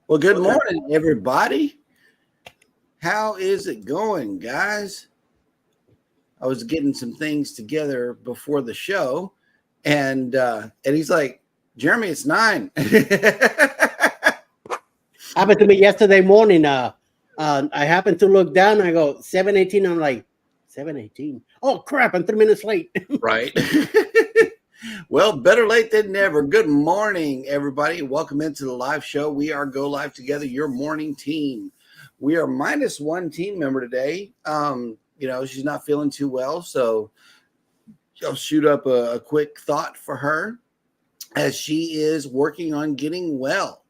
Well, good morning, everybody. How is it going, guys? I was getting some things together before the show, and he's like, "Jeremy, it's 9." Happened to me yesterday morning. I happened to look down. And I go 7:18. I'm like 7:18. Oh crap! I'm 3 minutes late. Right. Well, better late than never. Good morning, everybody. Welcome into the live show. We are Go Live Together, your morning team. We are minus one team member today. She's not feeling too well, so I'll shoot up a quick thought for her as she is working on getting well.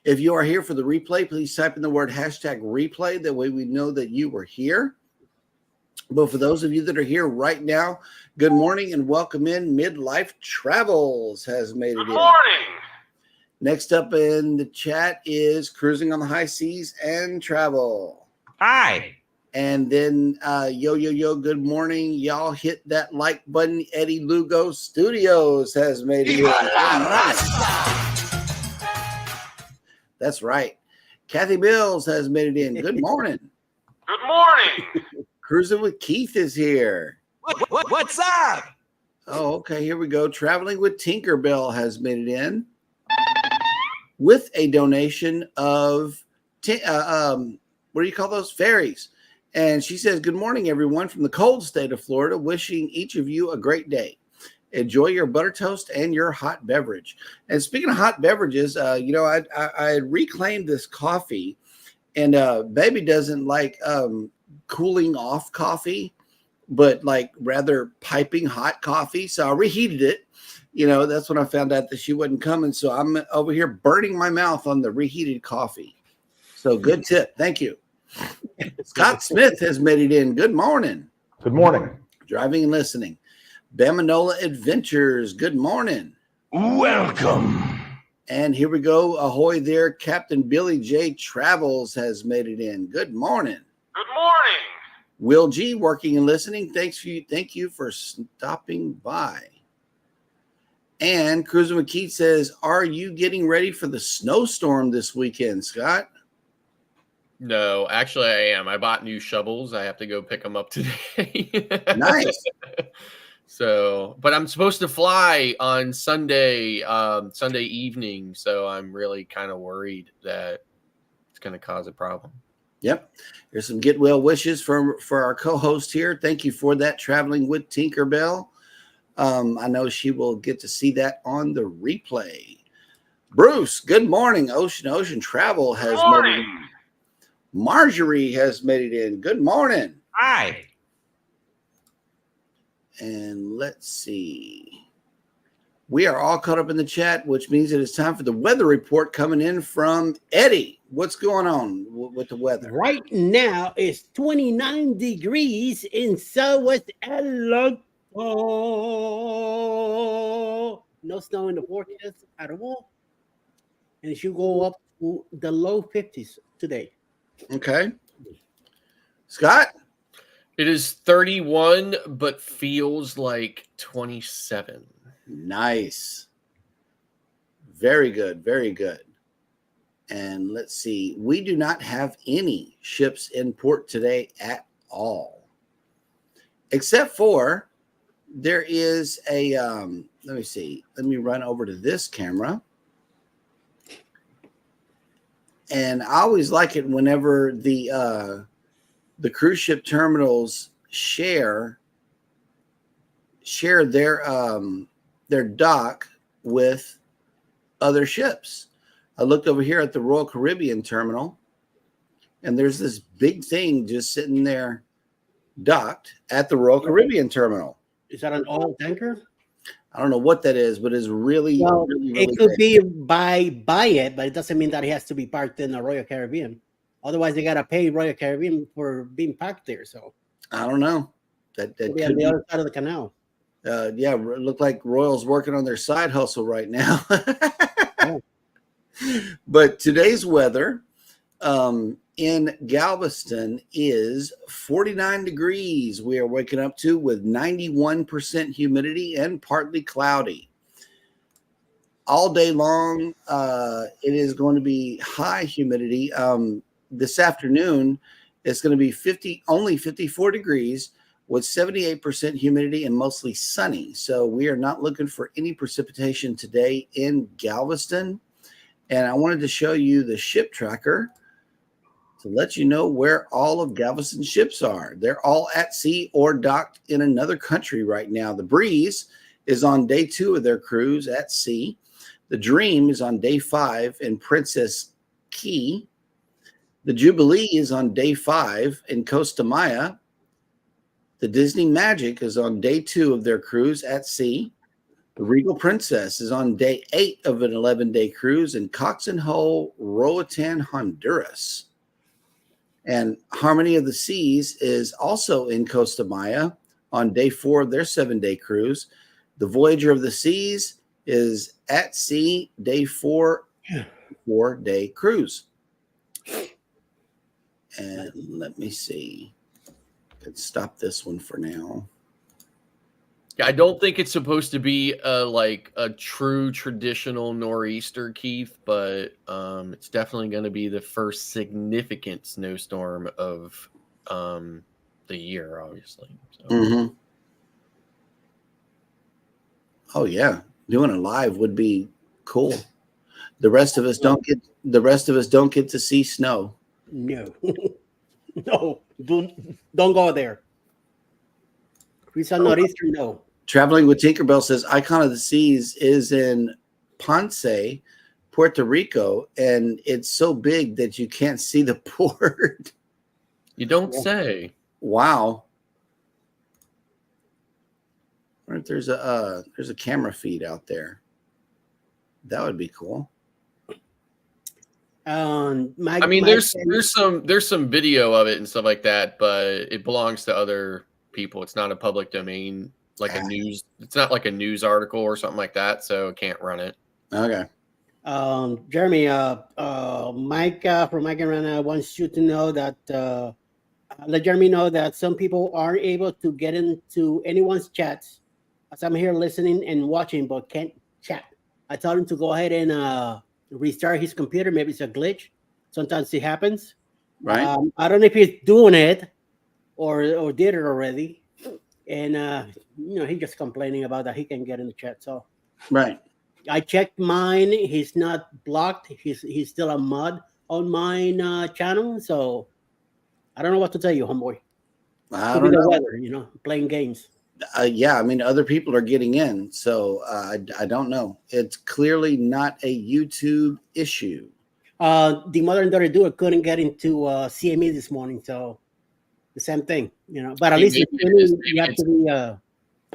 If you are here for the replay, please type in the word #replay. That way we know that you were here. But for those of you that are here right now, good morning and welcome in. Midlife Travels has made it in. Good morning. Next up in the chat is Cruising on the High Seas and Travel. Hi. And then yo, good morning. Y'all hit that like button. Eddie Lugo Studios has made it in. That's right. Kathy Mills has made it in. Good morning. Good morning. Cruising with Keith is here. What's up? Oh, okay. Here we go. Traveling with Tinkerbell has made it in with a donation of what do you call those? Fairies. And she says, "Good morning, everyone, from the cold state of Florida. Wishing each of you a great day. Enjoy your butter toast and your hot beverage." And speaking of hot beverages, I had reclaimed this coffee, and baby doesn't like cooling off coffee, but like rather piping hot coffee. So I reheated it. That's when I found out that she wasn't coming. So I'm over here burning my mouth on the reheated coffee. So good tip. Thank you. Scott Smith has made it in. Good morning. Good morning. Driving and listening. Bamanola Adventures. Good morning. Welcome. And here we go. Ahoy there. Captain Billy J. Travels has made it in. Good morning. Good morning. Will G. Working and listening. Thank you for stopping by. And Cruising with Keith says, "Are you getting ready for the snowstorm this weekend, Scott?" No, actually I am. I bought new shovels. I have to go pick them up today. Nice. So, but I'm supposed to fly on Sunday evening. So I'm really kind of worried that it's going to cause a problem. Yep. There's some get well wishes for our co-host here. Thank you for that. Traveling with Tinkerbell. I know she will get to see that on the replay. Bruce, good morning. Ocean Travel has made it in. Marjorie has made it in. Good morning. Hi. And let's see. We are all caught up in the chat, which means that it's time for the weather report coming in from Eddie. What's going on with the weather? Right now it's 29 degrees in Southwest Atlanta. No snow in the forecast at all. And it should go up to the low 50s today. Okay. Scott? It is 31, but feels like 27. Nice. Very good. Very good. And let's see. We do not have any ships in port today at all. Except for there is a, let me see. Let me run over to this camera. And I always like it whenever the cruise ship terminals share their dock with other ships. I looked over here at the Royal Caribbean terminal, and there's this big thing just sitting there docked at the Royal Caribbean terminal. Is that an oil tanker? I don't know what that is, but it's really, really it could big. be by it, but it doesn't mean that it has to be parked in the Royal Caribbean. Otherwise, they gotta pay Royal Caribbean for being parked there. So I don't know. That could on the other side of the canal. Yeah, it looked like Royal's working on their side hustle right now. Yeah. But today's weather in Galveston is 49 degrees. We are waking up to with 91% humidity and partly cloudy. all day long. It is going to be high humidity. This afternoon, it's going to be only 54 degrees with 78% humidity and mostly sunny. So we are not looking for any precipitation today in Galveston. And I wanted to show you the ship tracker to let you know where all of Galveston's ships are. They're all at sea or docked in another country right now. The Breeze is on day 2 of their cruise at sea. The Dream is on day 5 in Princess Key. The Jubilee is on day 5 in Costa Maya. The Disney Magic is on day 2 of their cruise at sea. The Regal Princess is on day 8 of an 11-day cruise in Cox and Hull, Roatan, Honduras. And Harmony of the Seas is also in Costa Maya on day 4 of their 7-day cruise. The Voyager of the Seas is at sea, day 4, 4-day cruise. And let me see. Let's stop this one for now. Yeah, I don't think it's supposed to be like a true traditional nor'easter, Keith, but it's definitely going to be the first significant snowstorm of the year, obviously. So. Mm-hmm. Oh yeah, doing it live would be cool. The rest of us don't get to see snow. No, no, don't go there. We saw nor'easter. No. Traveling with Tinkerbell says Icon of the Seas is in Ponce, Puerto Rico, and it's so big that you can't see the port. You don't say. Wow. Or if there's a camera feed out there. That would be cool. I mean, there's some video of it and stuff like that, but it belongs to other people. It's not a public domain, like a news. It's not like a news article or something like that, so it can't run it. Okay. Jeremy, Mike from Mike and Rana wants you to know that let Jeremy know that some people aren't able to get into anyone's chats as I'm here listening and watching, but can't chat. I told him to go ahead and restart his computer. Maybe it's a glitch. Sometimes it happens. Right. I don't know if he's doing it or did it already. And he's just complaining about that he can get in the chat. So right. I checked mine. He's not blocked. He's still a mod on mine channel. So I don't know what to tell you, homeboy. I don't know. Weather, playing games. Yeah, I mean, other people are getting in, so I don't know. It's clearly not a YouTube issue. The mother and daughter duo couldn't get into CME this morning, so the same thing, But at least you have to be a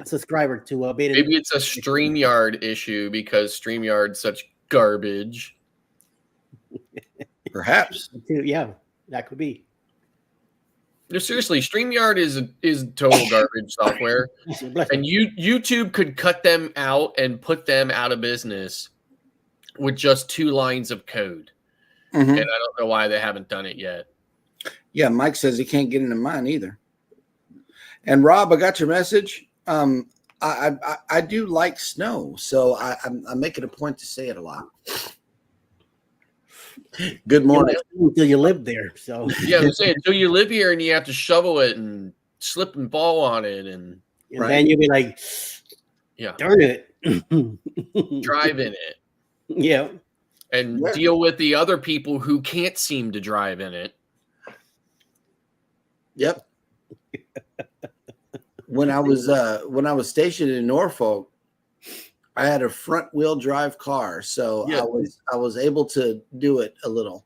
subscriber to Beta. Maybe it's a StreamYard issue because StreamYard's such garbage. Perhaps. Yeah, that could be. No, seriously, StreamYard is total garbage software, and YouTube could cut them out and put them out of business with just 2 lines of code. Mm-hmm. And I don't know why they haven't done it yet. Yeah, Mike says he can't get into mine either. And Rob, I got your message. I do like snow, so I'm making a point to say it a lot. Good morning. Until you live there, so yeah, I'm saying until you live here and you have to shovel it and slip and fall on it, and then you'll be like, yeah, darn it, drive in it, yeah, and deal with the other people who can't seem to drive in it. Yep. When I was stationed in Norfolk, I had a front wheel drive car, so yeah. I was able to do it a little.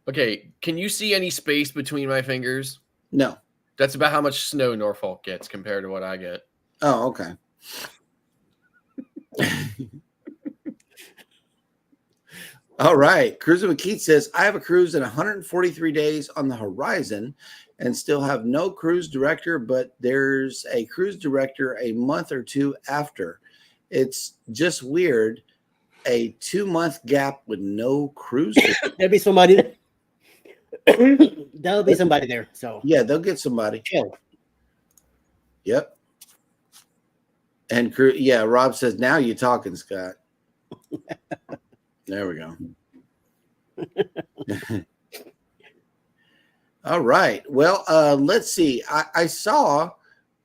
Okay, can you see any space between my fingers? No. That's about how much snow Norfolk gets compared to what I get. Oh, okay. All right. Cruiser McKeith says, I have a cruise in 143 days on the horizon and still have no cruise director, but there's a cruise director a month or 2 after. It's just weird. A 2-month gap with no cruise. There'll be somebody there. There'll be somebody there. So yeah, they'll get somebody. Chill. Yep. And Rob says, now you're talking, Scott. There we go. All right. Well, let's see. I saw,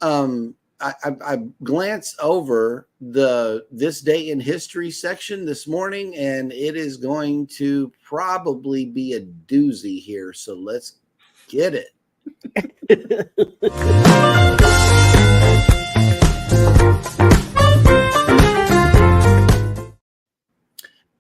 I glanced over the this day in history section this morning, and it is going to probably be a doozy here. So let's get it.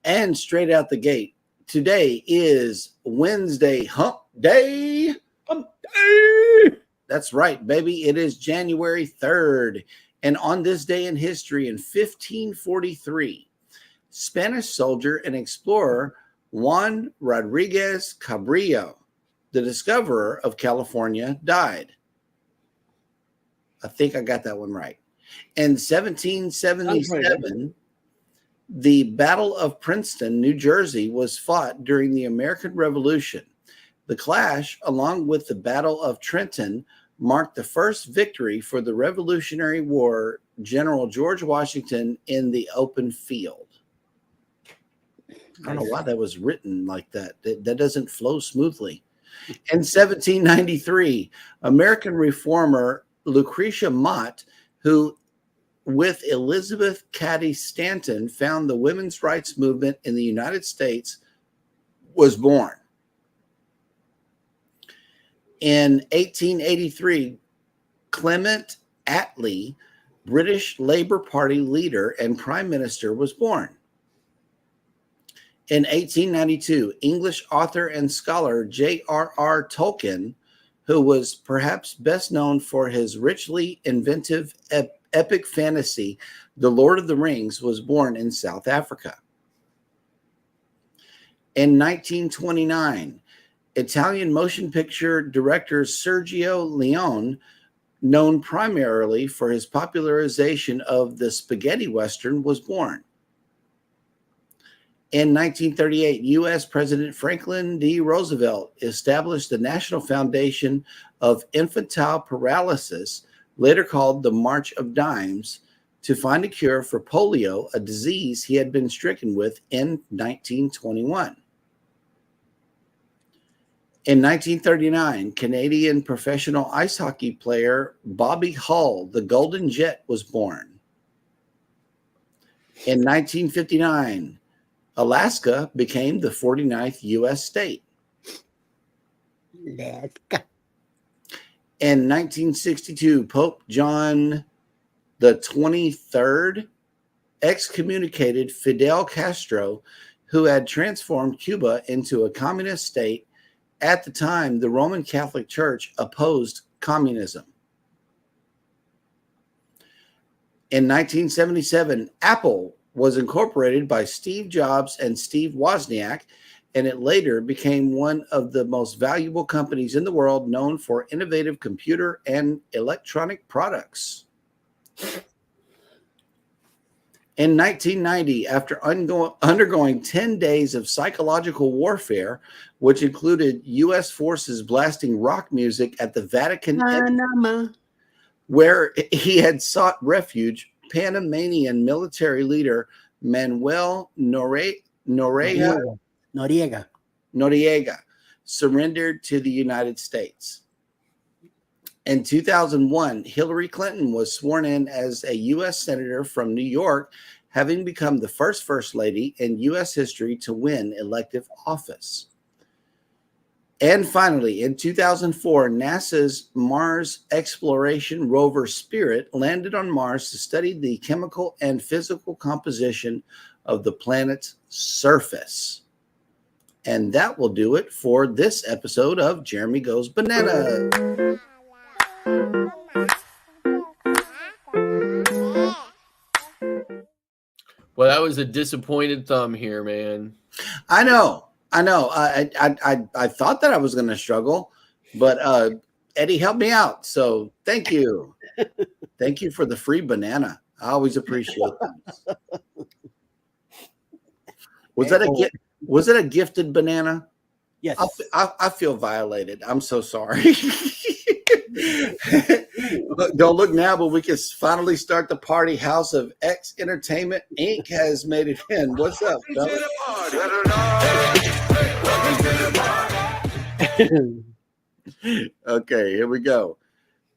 And straight out the gate, today is Wednesday, Hump Day. Hump Day. That's right, baby. It is January 3rd. And on this day in history in 1543, Spanish soldier and explorer Juan Rodriguez Cabrillo, the discoverer of California, died. I think I got that one right. In 1777, the Battle of Princeton, New Jersey, was fought during the American Revolution. The clash, along with the Battle of Trenton, marked the first victory for the Revolutionary War General George Washington in the open field. I don't know why that was written like that. That doesn't flow smoothly. In 1793, American reformer Lucretia Mott, who with Elizabeth Cady Stanton found the women's rights movement in the United States, was born. In 1883, Clement Attlee, British Labour Party leader and Prime Minister, was born. In 1892, English author and scholar J.R.R. Tolkien, who was perhaps best known for his richly inventive epic fantasy, The Lord of the Rings, was born in South Africa. In 1929, Italian motion picture director Sergio Leone, known primarily for his popularization of the spaghetti western, was born. In 1938, U.S. President Franklin D. Roosevelt established the National Foundation of Infantile Paralysis, later called the March of Dimes, to find a cure for polio, a disease he had been stricken with in 1921. In 1939, Canadian professional ice hockey player Bobby Hull, the Golden Jet, was born. In 1959, Alaska became the 49th U.S. state. Alaska. In 1962, Pope John the 23rd excommunicated Fidel Castro, who had transformed Cuba into a communist state. At the time, the Roman Catholic Church opposed communism. In 1977, Apple was incorporated by Steve Jobs and Steve Wozniak, and it later became one of the most valuable companies in the world, known for innovative computer and electronic products. In 1990, after undergoing 10 days of psychological warfare, which included U.S. forces blasting rock music at the Vatican, where he had sought refuge, Panamanian military leader Manuel Noriega surrendered to the United States. In 2001, Hillary Clinton was sworn in as a U.S. Senator from New York, having become the first Lady in U.S. history to win elective office. And finally, in 2004, NASA's Mars exploration rover Spirit landed on Mars to study the chemical and physical composition of the planet's surface. And that will do it for this episode of Jeremy Goes Banana. Well, that was a disappointed thumb here, man. I know. I thought that I was going to struggle, but Eddie helped me out. So thank you. Thank you for the free banana. I always appreciate that. Was that a gift? Was it a gifted banana? Yes. I feel violated. I'm so sorry. Look, don't look now, but we can finally start the party. House of X Entertainment Inc. has made it in. What's up, fellas? Okay, here we go.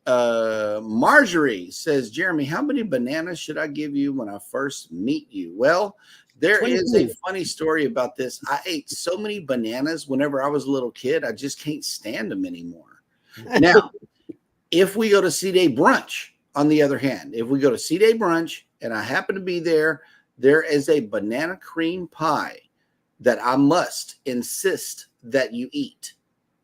Marjorie says, Jeremy, how many bananas should I give you when I first meet you? Well, there is a 22. funny story about this. I ate so many bananas whenever I was a little kid, I just can't stand them anymore. Now, if we go to C-Day brunch, on the other hand, if we go to C-Day brunch and I happen to be there, there is a banana cream pie that I must insist that you eat.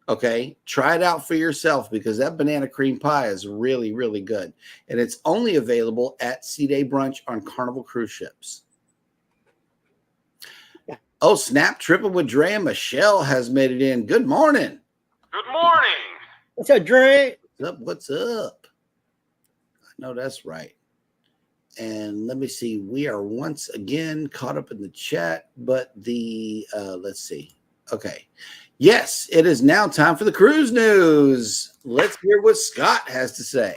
Okay, try it out for yourself because that banana cream pie is really, really good. And it's only available at C-Day brunch on Carnival cruise ships. Yeah. Oh, snap, tripping with Dre and Michelle has made it in. Good morning. Good morning. What's up, Dre? What's up? What's up? I know that's right. And let me see. We are once again caught up in the chat, but let's see. Okay. Yes, it is now time for the cruise news. Let's hear what Scott has to say.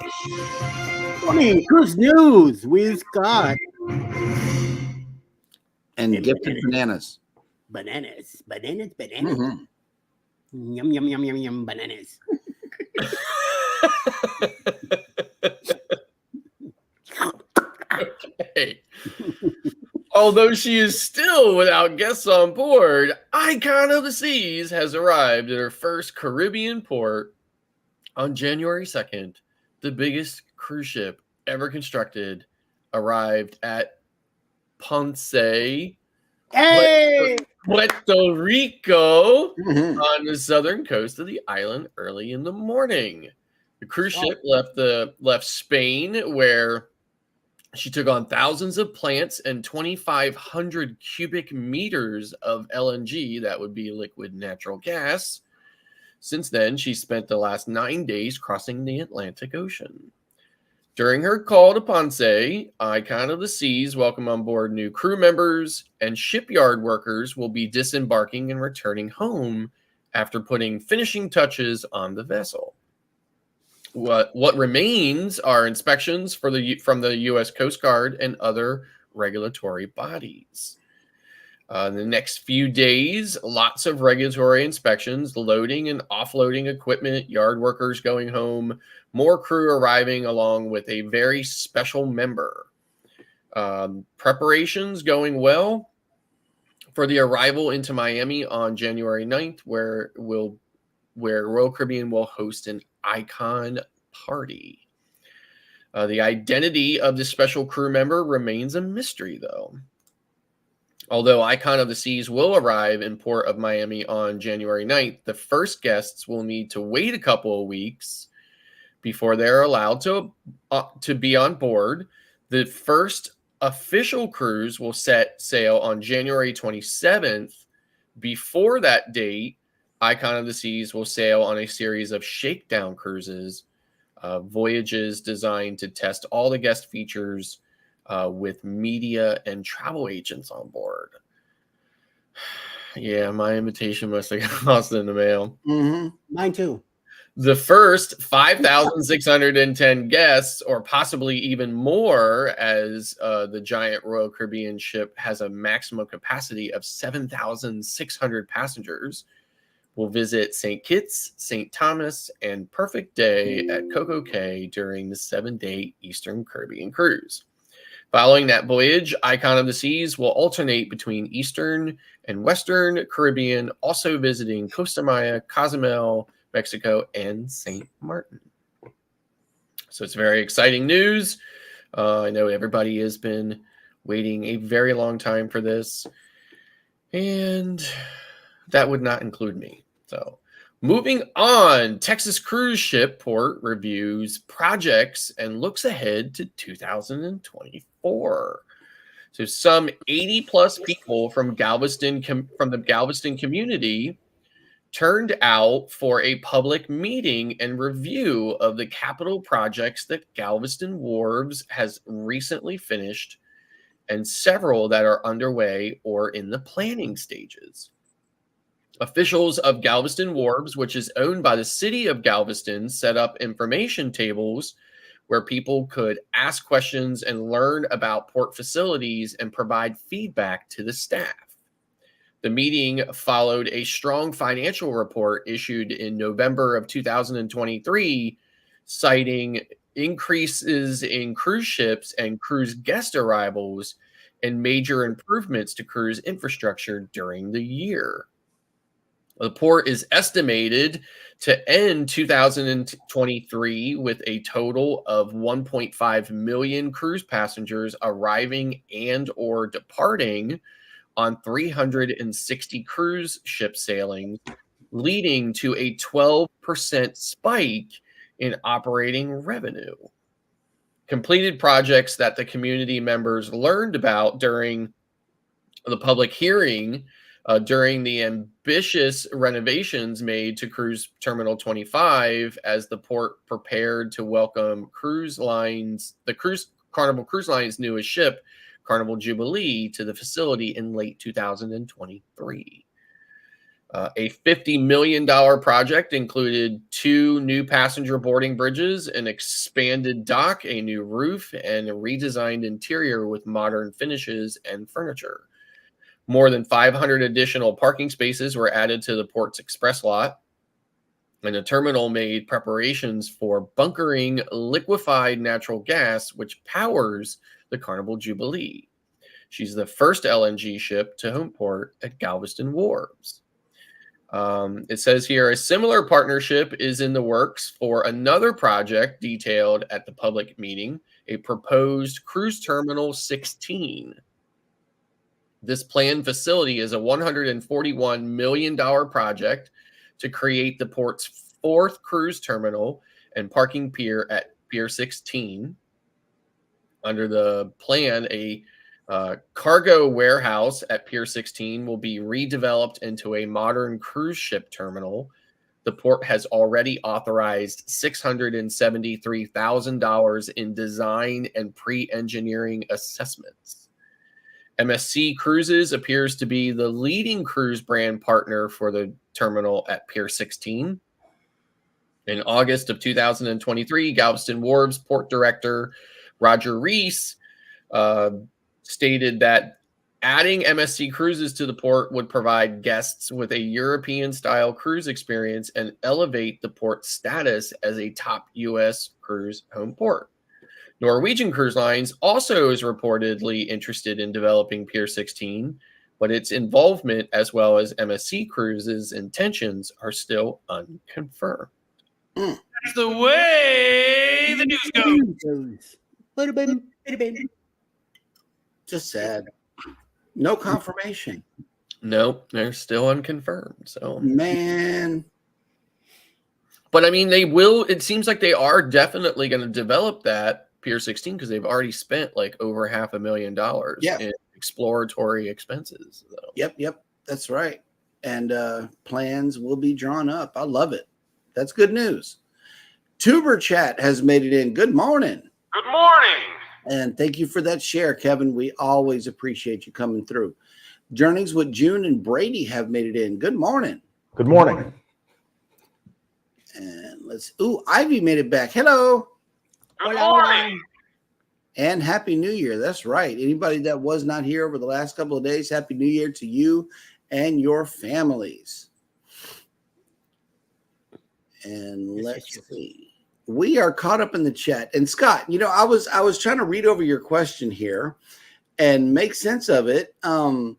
Morning, cruise news with Scott. And gifted bananas. Bananas. Mhm. Yum, yum, yum, yum, yum, bananas. Okay. Although she is still without guests on board, Icon of the Seas has arrived at her first Caribbean port on January 2nd. The biggest cruise ship ever constructed arrived at Ponce, Hey! Puerto Rico, Mhm. on the southern coast of the island early in the morning. The cruise ship left Spain, where she took on thousands of plants and 2,500 cubic meters of LNG, that would be liquid natural gas. Since then, she spent the last 9 days crossing the Atlantic Ocean. During her call to Ponce, Icon of the Seas welcome on board new crew members, and shipyard workers will be disembarking and returning home after putting finishing touches on the vessel. What remains are inspections from the U.S. Coast Guard and other regulatory bodies. In the next few days, lots of regulatory inspections, loading and offloading equipment, yard workers going home, more crew arriving along with a very special member. Preparations going well for the arrival into Miami on January 9th, where Royal Caribbean will host an Icon party. The identity of the special crew member remains a mystery, though. Although Icon of the Seas will arrive in Port of Miami on January 9th, the first guests will need to wait a couple of weeks before they're allowed to be on board. The first official cruise will set sail on January 27th. Before that date, Icon of the Seas will sail on a series of shakedown cruises, voyages designed to test all the guest features with media and travel agents on board. Yeah, my invitation must have got lost in the mail. Mm-hmm. Mine too. The first 5,610 guests, or possibly even more, as the giant Royal Caribbean ship has a maximum capacity of 7,600 passengers, will visit St. Kitts, St. Thomas, and Perfect Day at Coco Cay during the 7-day Eastern Caribbean cruise. Following that voyage, Icon of the Seas will alternate between Eastern and Western Caribbean, also visiting Costa Maya, Cozumel, Mexico, and St. Martin. So it's very exciting news. I know everybody has been waiting a very long time for this, and that would not include me. So moving on, Texas cruise ship port reviews projects and looks ahead to 2024. So some 80 plus people from the Galveston community turned out for a public meeting and review of the capital projects that Galveston Wharves has recently finished, and several that are underway or in the planning stages. Officials of Galveston Wharves, which is owned by the city of Galveston, set up information tables where people could ask questions and learn about port facilities and provide feedback to the staff. The meeting followed a strong financial report issued in November of 2023, citing increases in cruise ships and cruise guest arrivals and major improvements to cruise infrastructure during the year. The port is estimated to end 2023 with a total of 1.5 million cruise passengers arriving and or departing on 360 cruise ship sailings, leading to a 12% spike in operating revenue. Completed projects that the community members learned about during the public hearing during the ambitious renovations made to Cruise Terminal 25 as the port prepared to welcome Carnival Cruise Line's newest ship, Carnival Jubilee, to the facility in late 2023. A $50 million project included 2 new passenger boarding bridges, an expanded dock, a new roof, and a redesigned interior with modern finishes and furniture. More than 500 additional parking spaces were added to the port's express lot, and the terminal made preparations for bunkering liquefied natural gas, which powers the Carnival Jubilee. She's the first LNG ship to home port at Galveston Wharves. It says here, a similar partnership is in the works for another project detailed at the public meeting, a proposed Cruise Terminal 16. This planned facility is a $141 million project to create the port's 4th cruise terminal and parking pier at Pier 16. Under the plan, a cargo warehouse at Pier 16 will be redeveloped into a modern cruise ship terminal. The port has already authorized $673,000 in design and pre-engineering assessments. MSC Cruises appears to be the leading cruise brand partner for the terminal at Pier 16. In August of 2023, Galveston Wharves Port Director Roger Reese stated that adding MSC Cruises to the port would provide guests with a European-style cruise experience and elevate the port's status as a top U.S. cruise home port. Norwegian Cruise Lines also is reportedly interested in developing Pier 16, but its involvement as well as MSC Cruises' intentions are still unconfirmed. That's the way the news goes. Just sad. No confirmation. No, they're still unconfirmed. So, man. But I mean, they will. It seems like they are definitely going to develop that Pier 16 because they've already spent like over $500,000 in exploratory expenses. So. Yep. That's right. And plans will be drawn up. I love it. That's good news. Tuber Chat has made it in. Good morning. Good morning. And thank you for that share, Kevin. We always appreciate you coming through. Journeys with June and Brady have made it in. Good morning. Good morning. And Ivy made it back. Hello. Good morning. And Happy New Year. That's right. Anybody that was not here over the last couple of days, Happy New Year to you and your families. And let's see. We are caught up in the chat. And Scott, I was trying to read over your question here and make sense of it. And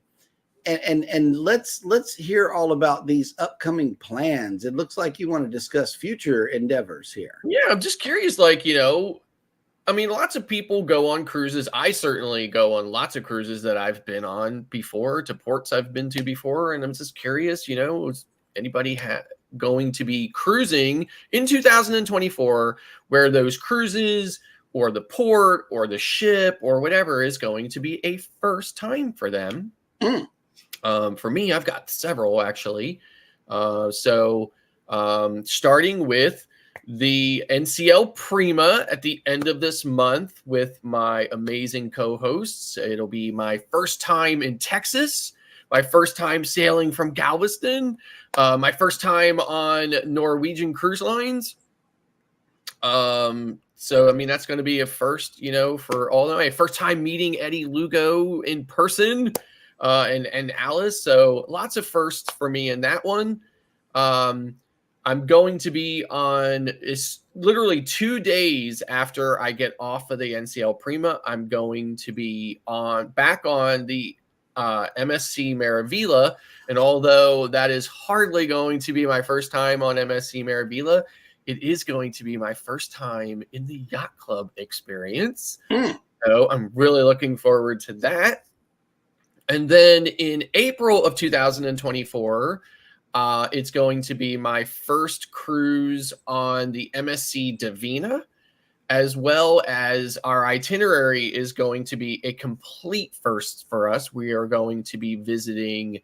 let's hear all about these upcoming plans. It looks like you want to discuss future endeavors here. Yeah, I'm just curious, lots of people go on cruises. I certainly go on lots of cruises that I've been on before, to ports I've been to before. And I'm just curious, is anybody going to be cruising in 2024 where those cruises or the port or the ship or whatever is going to be a first time for them? For me, I've got several actually. Starting with the NCL Prima at the end of this month with my amazing co-hosts. It'll be my first time in Texas, my first time sailing from Galveston, my first time on Norwegian Cruise Lines. So, I mean, that's going to be a first, for all of my first time meeting Eddie Lugo in person, and Alice. So lots of firsts for me in that one. I'm going to be on, it's literally 2 days after I get off of the NCL Prima. I'm going to be back on the MSC Maravilla. And although that is hardly going to be my first time on MSC Maravilla, it is going to be my first time in the yacht club experience. So I'm really looking forward to that. And then in April of 2024, it's going to be my first cruise on the MSC Divina, as well as our itinerary is going to be a complete first for us. We are going to be visiting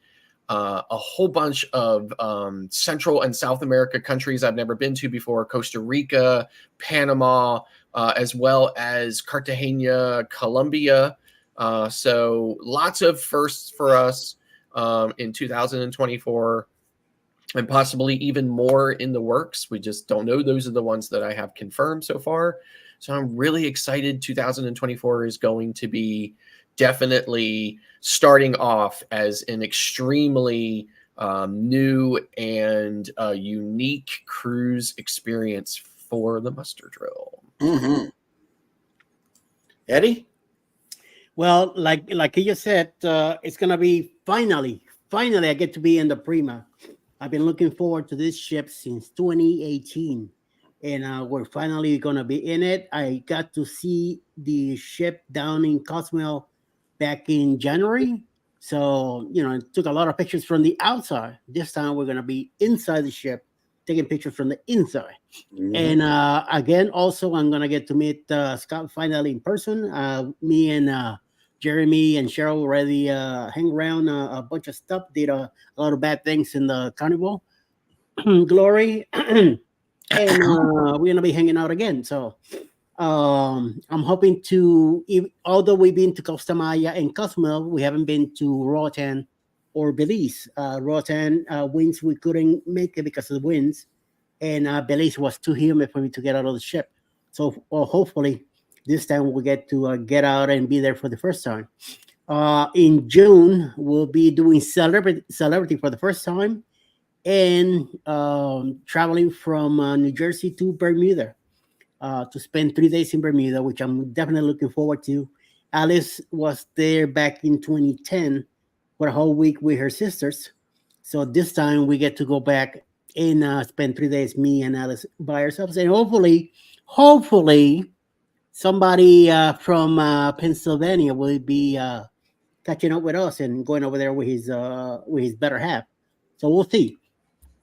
a whole bunch of Central and South America countries I've never been to before: Costa Rica, Panama, as well as Cartagena, Colombia. So lots of firsts for us in 2024, and possibly even more in the works. We just don't know. Those are the ones that I have confirmed so far. So I'm really excited. 2024 is going to be definitely starting off as an extremely new and unique cruise experience for the muster drill. Mm-hmm. Eddie? Well, like you just said, it's gonna be finally I get to be in the Prima. I've been looking forward to this ship since 2018, and we're finally gonna be in it. I got to see the ship down in Cozumel back in January, so I took a lot of pictures from the outside. This time we're gonna be inside the ship, taking pictures from the inside. Mm-hmm. And again, also I'm gonna get to meet Scott finally in person. Me and Jeremy and Cheryl already hang around a bunch of stuff. Did a lot of bad things in the carnival glory, and we're gonna be hanging out again. So I'm hoping to. Although we've been to Costa Maya and Cozumel, we haven't been to Roatan or Belize. Roatan winds, we couldn't make it because of the winds, and Belize was too humid for me to get out of the ship. So hopefully this time we'll get to get out and be there for the first time. In June, we'll be doing Celebrity for the first time, and traveling from New Jersey to Bermuda to spend 3 days in Bermuda, which I'm definitely looking forward to. Alice was there back in 2010 for a whole week with her sisters. So this time we get to go back and spend 3 days, me and Alice, by ourselves. And hopefully, somebody from Pennsylvania will be catching up with us and going over there with his better half. So we'll see.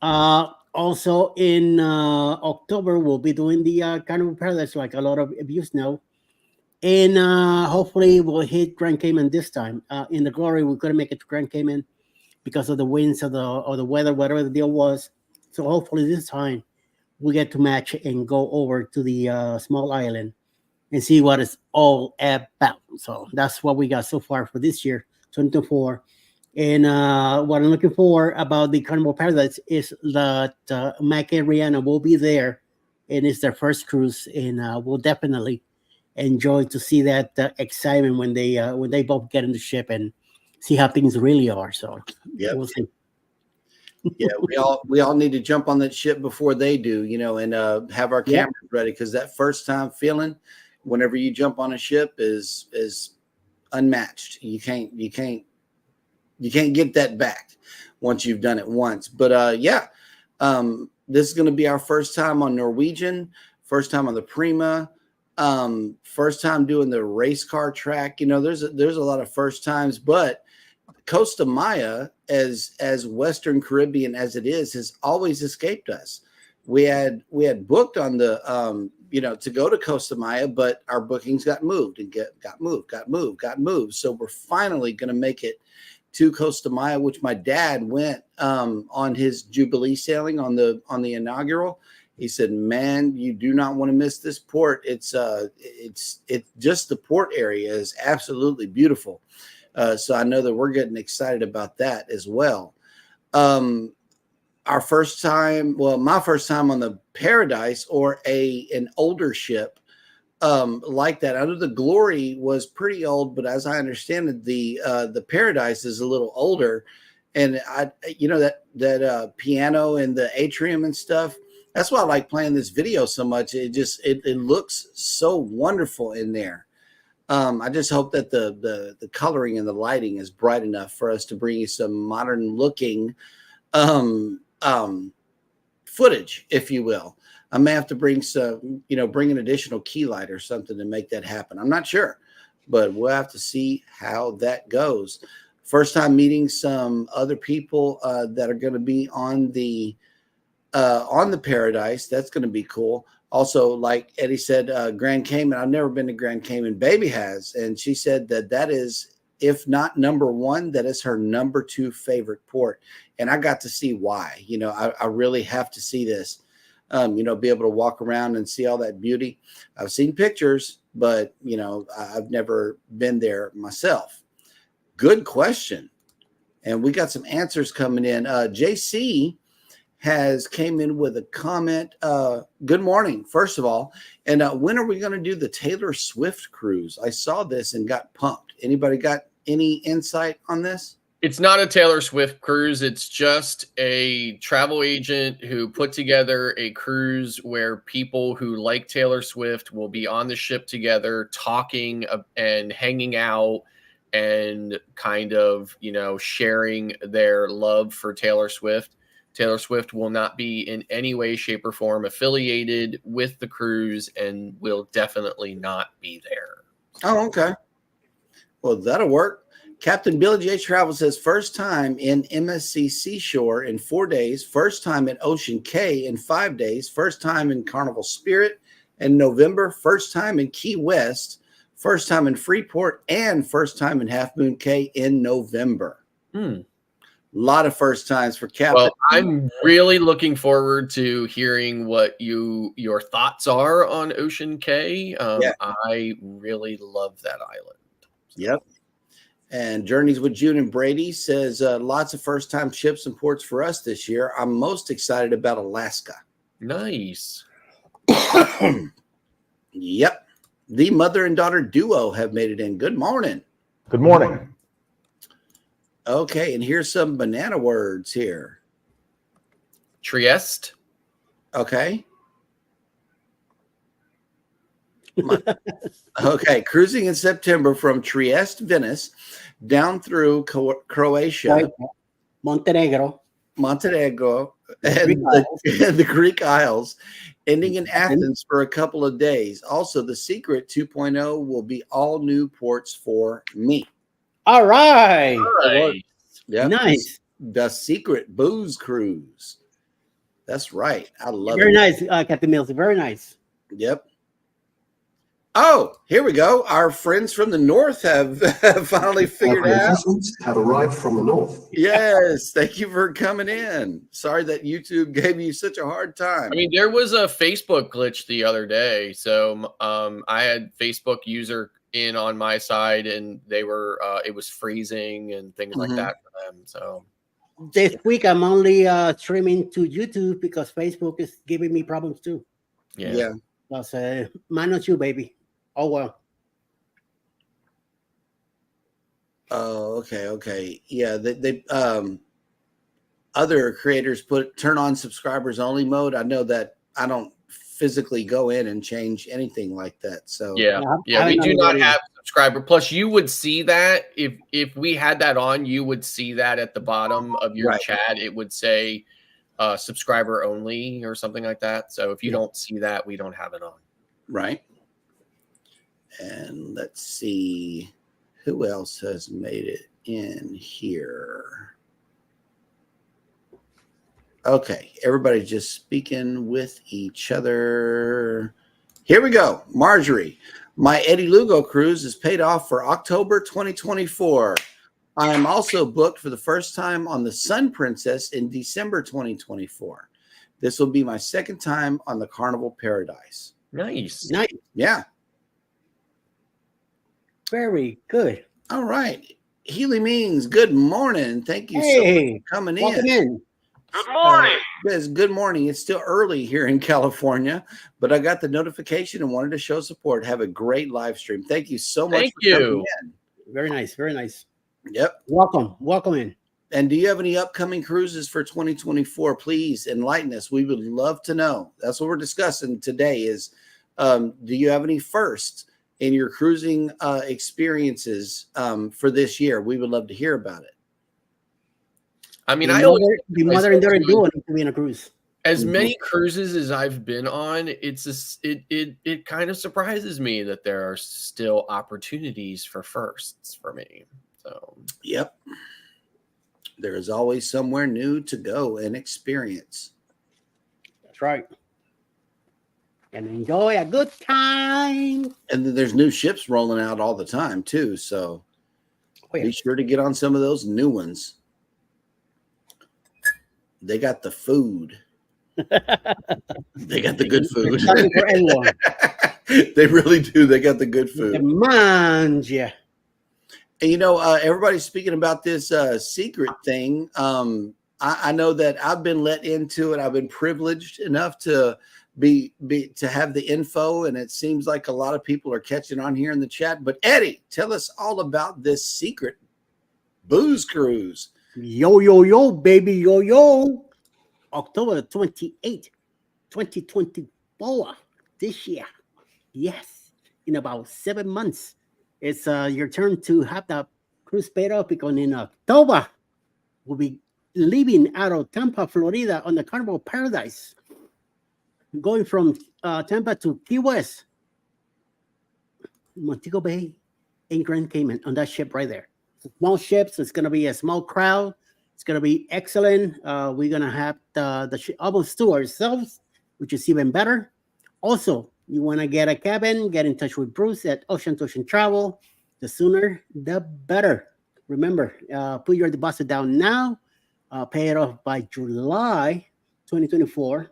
Also in October, we'll be doing the Carnival Paradise, like a lot of you know. And hopefully we'll hit Grand Cayman this time. In the Glory, we couldn't make it to Grand Cayman because of the winds or the weather, whatever the deal was. So hopefully this time we get to match and go over to the small island and see what it's all about. So that's what we got so far for this year, 2024. And what I'm looking for about the Carnival Paradise is that Mike and Rihanna will be there, and it's their first cruise, and we'll definitely enjoy to see that excitement when they both get in the ship and see how things really are. So yeah, we'll see. Yeah, we all need to jump on that ship before they do, and have our cameras ready, because that first time feeling whenever you jump on a ship is unmatched. You can't get that back once you've done it once. But this is going to be our first time on Norwegian, first time on the Prima, first time doing the race car track. There's a lot of first times, but Costa Maya, as Western Caribbean as it is, has always escaped us. We had booked on the to go to Costa Maya, but our bookings got moved and got moved. So we're finally going to make it to Costa Maya, which my dad went on his Jubilee sailing on the inaugural. He said, "Man, you do not want to miss this port. It's just the port area is absolutely beautiful." So I know that we're getting excited about that as well. My first time on the Paradise, or an older ship, like that. I know the Glory was pretty old, but as I understand it, the Paradise is a little older. And that piano and the atrium and stuff. That's why I like playing this video so much. It looks so wonderful in there. I just hope that the coloring and the lighting is bright enough for us to bring you some modern looking footage, if you will. I may have to bring an additional key light or something to make that happen. I'm not sure, but we'll have to see how that goes. First time meeting some other people that are going to be on the Paradise. That's going to be cool. Also, like Eddie said, Grand Cayman. I've never been to Grand Cayman. Baby has, and she said that is, if not number one, that is her number 2 favorite port. And I got to see why. I really have to see this. Be able to walk around and see all that beauty. I've seen pictures, but I've never been there myself. Good question. And we got some answers coming in. JC has came in with a comment. Good morning, first of all. And when are we going to do the Taylor Swift cruise? I saw this and got pumped. Anybody got any insight on this? It's not a Taylor Swift cruise. It's just a travel agent who put together a cruise where people who like Taylor Swift will be on the ship together, talking and hanging out and kind of, sharing their love for Taylor Swift. Taylor Swift will not be in any way, shape, or form affiliated with the cruise and will definitely not be there. Oh, okay. Well, that'll work. Captain Billy J. Travel says, first time in MSC Seashore in 4 days, first time in Ocean Cay in 5 days, first time in Carnival Spirit in November, first time in Key West, first time in Freeport, and first time in Half Moon Cay in November. A lot of first times for Captain. Well, I'm really looking forward to hearing what your thoughts are on Ocean Cay. I really love that island. Yep. And Journeys with June and Brady says, lots of first-time ships and ports for us this year. I'm most excited about Alaska. Nice. Yep. The mother and daughter duo have made it in. Good morning. Good morning. Okay, and here's some banana words here. Trieste. Okay. Okay, cruising in September from Trieste, Venice, down through Croatia, Montenegro, and the Greek Isles, ending in Athens for a couple of days. Also, the Secret 2.0 will be all new ports for me. All right. Yep. Nice. The Secret Booze Cruise. That's right. I love Very it. nice, Captain Mills. Very nice. Yep. Oh, here we go. Our friends from the north have finally figured out. Have arrived from the north. Yes, thank you for coming in. Sorry that YouTube gave you such a hard time. I mean, there was a Facebook glitch the other day. So I had Facebook user in on my side, and they were it was freezing and things like that for them. So this week I'm only streaming to YouTube because Facebook is giving me problems too. Yeah. That's mine not you, baby. Oh well. Oh, okay. Yeah, they other creators turn on subscribers only mode. I know that I don't physically go in and change anything like that. So yeah, we do not have subscriber. Plus, you would see that if we had that on, you would see that at the bottom of your chat. It would say subscriber only or something like that. So if you don't see that, we don't have it on. Right. And let's see who else has made it in here. Okay, everybody's just speaking with each other. Here we go. Marjorie, my Eddie Lugo cruise is paid off for October 2024. I am also booked for the first time on the Sun Princess in December 2024. This will be my second time on the Carnival Paradise. Nice. Yeah. Very good. All right. Healy Means, good morning. Thank you so much for coming welcome in. Good morning. Yes, good morning. It's still early here in California, but I got the notification and wanted to show support. Have a great live stream. Thank you so much Thank for coming you. in. Very nice. Very nice. Yep. Welcome in. And do you have any upcoming cruises for 2024? Please enlighten us. We would love to know. That's what we're discussing today is, do you have any firsts in your cruising experiences for this year? We would love to hear about it. I mean, The mother and daughter duo need to be in a cruise. as many cruises as I've been on, it kind of surprises me that there are still opportunities for firsts for me. So, Yep. There is always somewhere new to go and experience. That's right. And enjoy a good time. And then there's new ships rolling out all the time too. So Oh, yeah. be sure to get on some of those new ones. They got the food. They got the good food. Something for everyone. They really do. They got the good food. Manja. And you know, everybody's speaking about this secret thing. I know that I've been let into it. I've been privileged enough to be to have the info, and it seems like a lot of people are catching on here in the chat. But Eddie, tell us all about this secret booze cruise. Yo, baby, yo. October 28th, 2024. This year. Yes. In about 7 months. It's your turn to have the cruise paid off because in October, we'll be leaving out of Tampa, Florida on the Carnival Paradise. Going from Tampa to Key West, Montego Bay, and Grand Cayman on that ship right there. Small ships. It's going to be a small crowd. It's going to be excellent. We're going to have the ship almost to ourselves, which is even better. Also, you want to get a cabin, get in touch with Bruce at Ocean to Ocean Travel. The sooner, the better. Remember, put your deposit down now. Pay it off by July 2024.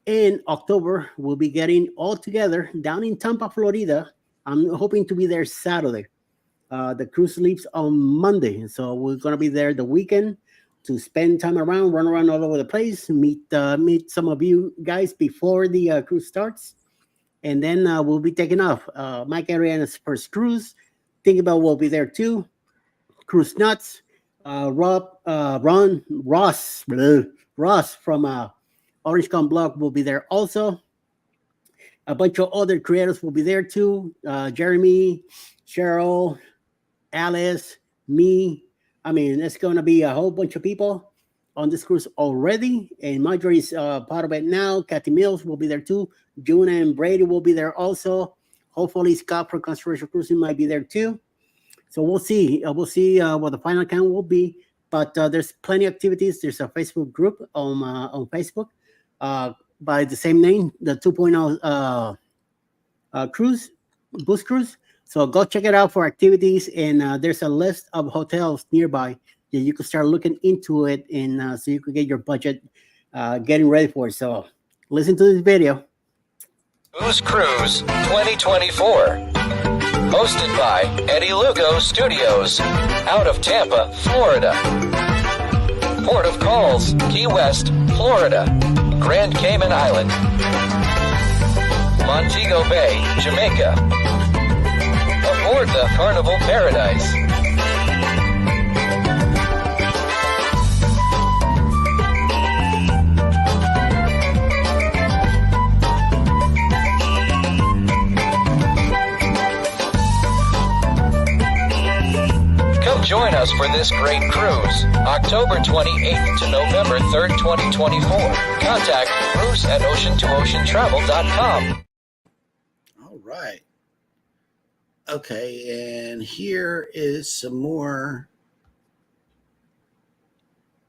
In October, we'll be getting all together down in Tampa, Florida. I'm hoping to be there Saturday. The cruise leaves on Monday, so we're gonna be there the weekend to spend time around, run around all over the place, meet some of you guys before the cruise starts, and then we'll be taking off. Mike Ariana's first cruise. Think about we'll be there too. Cruise Nuts, Ross from Orange Con Blog will be there also. A bunch of other creators will be there too. Jeremy, Cheryl, Alice, me. I mean, it's going to be a whole bunch of people on this cruise already. And Marjorie's part of it now. Kathy Mills will be there too. June and Brady will be there also. Hopefully Scott from Constellation Cruising might be there too. So we'll see. We'll see what the final count will be. But there's plenty of activities. There's a Facebook group on Facebook by the same name, the 2.0 cruise, booze cruise. So go check it out for activities, and there's a list of hotels nearby that you can start looking into it, and so you can get your budget getting ready for it. So listen to this video. Booze Cruise 2024. Hosted by Eddie Lugo Studios, out of Tampa, Florida. Port of calls, Key West, Florida. Grand Cayman Island. Montego Bay, Jamaica. Aboard the Carnival Paradise. Come join us for this great cruise, October 28th to November 3rd, 2024. Contact Bruce at ocean2oceantravel.com. All right. Okay, and here is some more.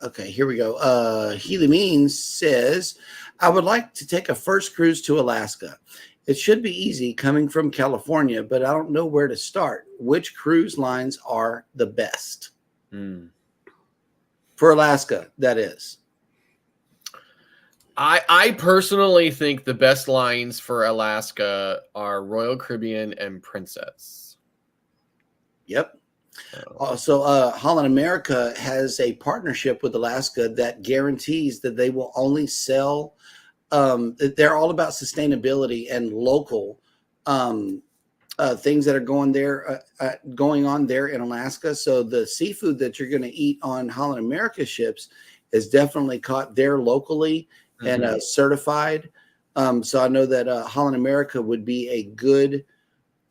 Okay, here we go. Healy Means says, I would like to take a first cruise to Alaska. It should be easy coming from California, but I don't know where to start. Which cruise lines are the best? For Alaska, that is. I personally think the best lines for Alaska are Royal Caribbean and Princess. Yep. Also, Holland America has a partnership with Alaska that guarantees that they will only sell. They're all about sustainability and local things that are going on there in Alaska. So the seafood that you're going to eat on Holland America ships is definitely caught there locally and certified. So I know that Holland America would be a good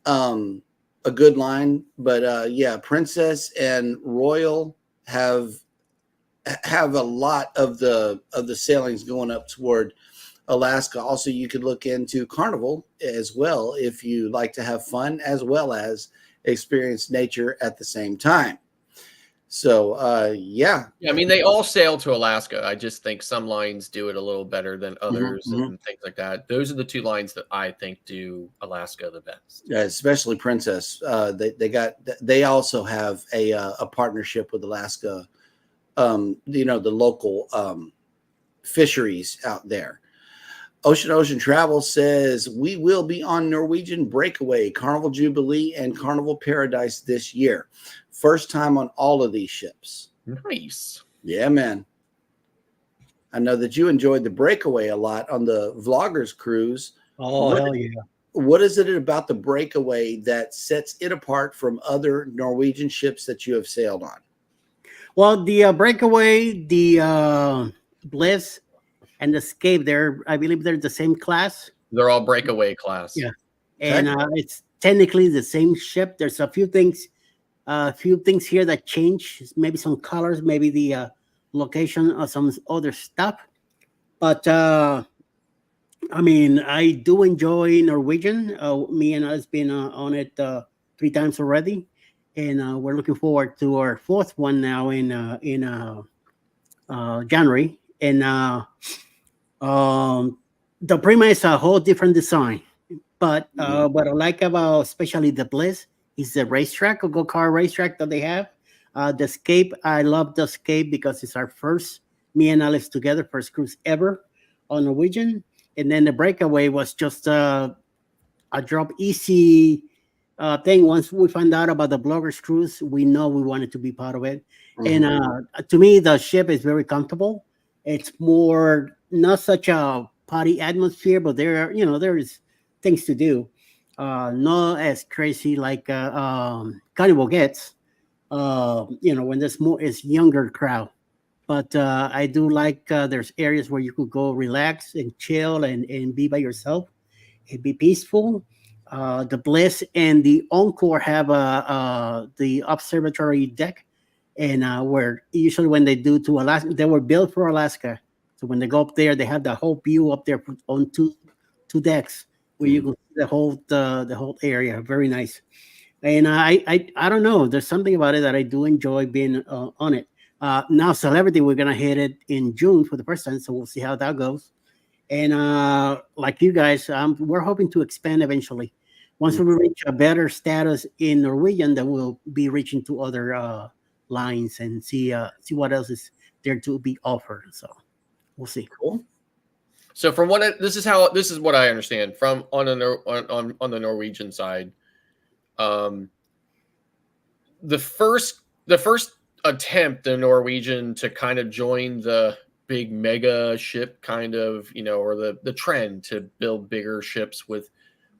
line, but yeah, Princess and Royal have a lot of the sailings going up toward Alaska. Also, you could look into Carnival as well if you like to have fun as well as experience nature at the same time. So, yeah. I mean, they all sail to Alaska. I just think some lines do it a little better than others and things like that. Those are the two lines that I think do Alaska the best. Yeah, especially Princess. They also have a partnership with Alaska. The local fisheries out there. Ocean Travel says we will be on Norwegian Breakaway, Carnival Jubilee, and Carnival Paradise this year. First time on all of these ships. Nice. Yeah, man. I know that you enjoyed the Breakaway a lot on the Vloggers cruise. Oh, hell yeah. What is it about the Breakaway that sets it apart from other Norwegian ships that you have sailed on? Well, the Breakaway, the Bliss, and the Escape, I believe they're the same class. They're all Breakaway class. Yeah. And it's technically the same ship. There's a few things here that change, maybe some colors, maybe the location or some other stuff. But I mean, I do enjoy Norwegian. Me and us been on it 3 times already, and we're looking forward to our 4th one now in January. And the Prima is a whole different design, but what I like about especially the Bliss is the racetrack, a go-kart racetrack that they have. The Escape, I love the Escape because it's our first, me and Alex together, first cruise ever on Norwegian. And then the Breakaway was just a drop easy thing. Once we found out about the Bloggers cruise, we know we wanted to be part of it. And to me, the ship is very comfortable. It's more not such a party atmosphere, but there is things to do. Not as crazy like Carnival gets. When there's more, it's younger crowd. But I do like there's areas where you could go relax and chill and be by yourself and be peaceful. The Bliss and the Encore have the observatory deck, and where usually when they do to Alaska, they were built for Alaska. So when they go up there, they have the whole view up there on two decks where you can see the whole area. Very nice. And I don't know. There's something about it that I do enjoy being on it. Now Celebrity, we're gonna hit it in June for the first time, so we'll see how that goes. And like you guys, we're hoping to expand eventually. Once we reach a better status in Norwegian, then we'll be reaching to other lines and see what else is there to be offered. So we'll see. Cool. So from this is what I understand from on the Norwegian side. The first attempt in Norwegian to kind of join the big mega ship kind of, or the trend to build bigger ships with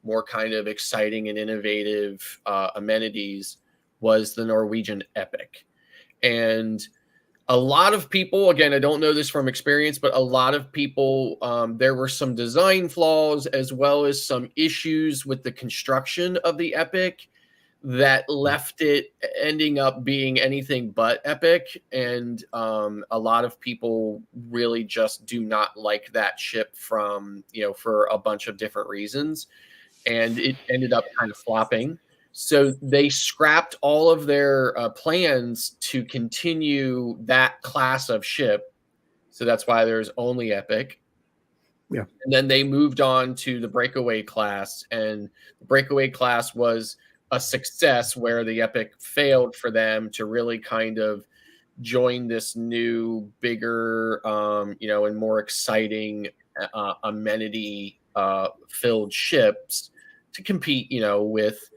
more kind of exciting and innovative amenities was the Norwegian Epic. And a lot of people, again, I don't know this from experience, but a lot of people, there were some design flaws as well as some issues with the construction of the Epic that left it ending up being anything but epic. And a lot of people really just do not like that ship from, for a bunch of different reasons. And it ended up kind of flopping. So they scrapped all of their plans to continue that class of ship. So that's why there's only Epic. Yeah. And then they moved on to the Breakaway class. And the Breakaway class was a success where the Epic failed for them to really kind of join this new, bigger, and more exciting amenity filled ships to compete, with